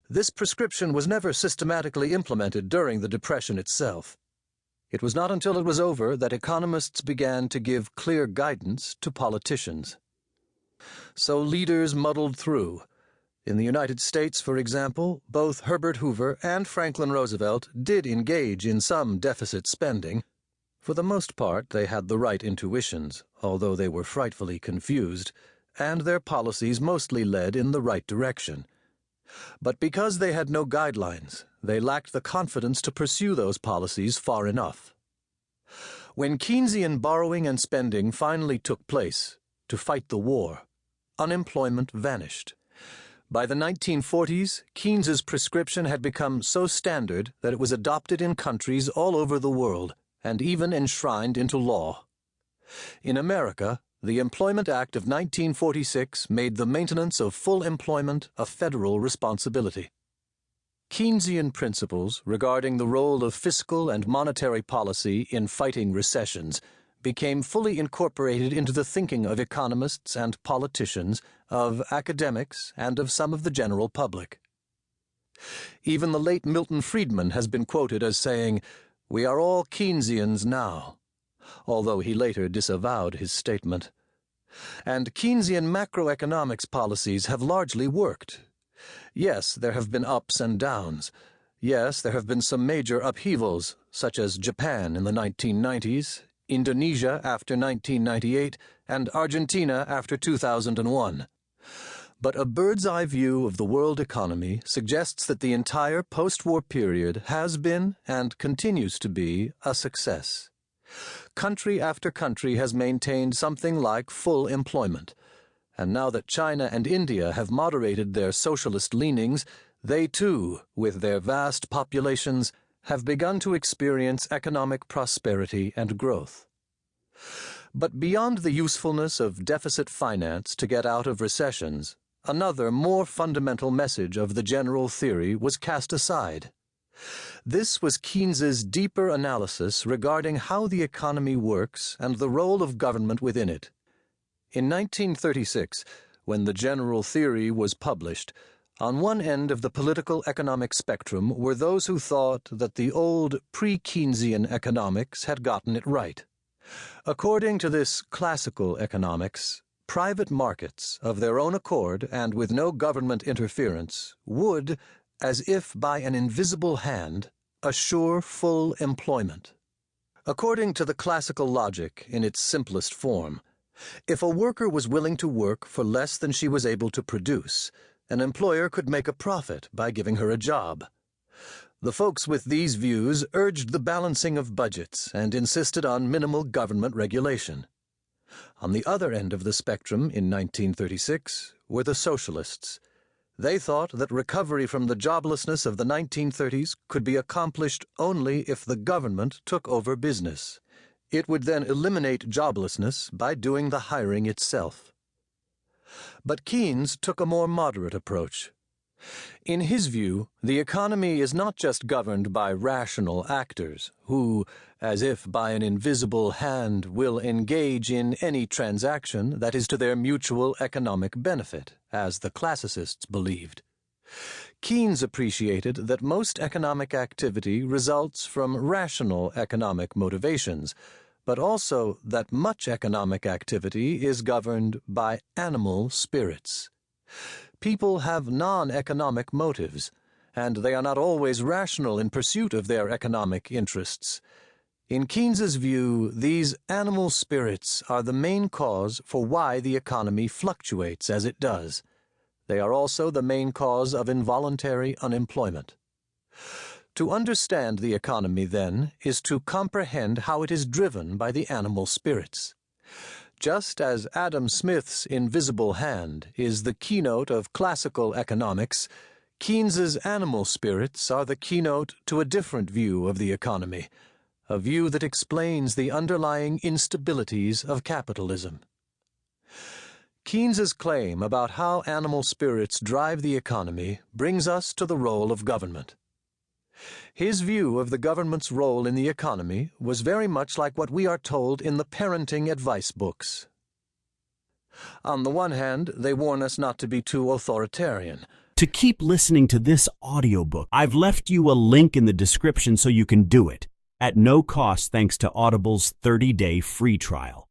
This prescription was never systematically implemented during the Depression itself. It was not until it was over that economists began to give clear guidance to politicians. So leaders muddled through. In the United States, for example, both Herbert Hoover and Franklin Roosevelt did engage in some deficit spending. For the most part, they had the right intuitions, although they were frightfully confused, and their policies mostly led in the right direction. But because they had no guidelines, they lacked the confidence to pursue those policies far enough. When Keynesian borrowing and spending finally took place to fight the war, unemployment vanished. By the 1940s, Keynes's prescription had become so standard that it was adopted in countries all over the world and even enshrined into law. In America, the Employment Act of 1946 made the maintenance of full employment a federal responsibility. Keynesian principles regarding the role of fiscal and monetary policy in fighting recessions became fully incorporated into the thinking of economists and politicians, of academics, and of some of the general public. Even the late Milton Friedman has been quoted as saying, "We are all Keynesians now," although he later disavowed his statement. And Keynesian macroeconomics policies have largely worked. Yes, there have been ups and downs. Yes, there have been some major upheavals, such as Japan in the 1990s, Indonesia after 1998, and Argentina after 2001. But a bird's-eye view of the world economy suggests that the entire post-war period has been, and continues to be, a success. Country after country has maintained something like full employment, and now that China and India have moderated their socialist leanings, they too, with their vast populations, have begun to experience economic prosperity and growth. But beyond the usefulness of deficit finance to get out of recessions, another more fundamental message of the general theory was cast aside. This was Keynes's deeper analysis regarding how the economy works and the role of government within it. In 1936, when the general theory was published, on one end of the political economic spectrum were those who thought that the old pre-Keynesian economics had gotten it right. According to this classical economics, private markets, of their own accord and with no government interference, would, as if by an invisible hand, assure full employment. According to the classical logic in its simplest form, if a worker was willing to work for less than she was able to produce, an employer could make a profit by giving her a job. The folks with these views urged the balancing of budgets and insisted on minimal government regulation. On the other end of the spectrum in 1936 were the socialists. They thought that recovery from the joblessness of the 1930s could be accomplished only if the government took over business. It would then eliminate joblessness by doing the hiring itself. But Keynes took a more moderate approach. In his view, the economy is not just governed by rational actors who, as if by an invisible hand, will engage in any transaction that is to their mutual economic benefit, as the classicists believed. Keynes appreciated that most economic activity results from rational economic motivations, but also that much economic activity is governed by animal spirits. People have non-economic motives, and they are not always rational in pursuit of their economic interests. In Keynes's view, these animal spirits are the main cause for why the economy fluctuates as it does. They are also the main cause of involuntary unemployment. To understand the economy, then, is to comprehend how it is driven by the animal spirits. Just as Adam Smith's invisible hand is the keynote of classical economics, Keynes's animal spirits are the keynote to a different view of the economy, a view that explains the underlying instabilities of capitalism. Keynes's claim about how animal spirits drive the economy brings us to the role of government. His view of the government's role in the economy was very much like what we are told in the parenting advice books. On the one hand, they warn us not to be too authoritarian. To keep listening to this audiobook, I've left you a link in the description so you can do it, at no cost thanks to Audible's 30-day free trial.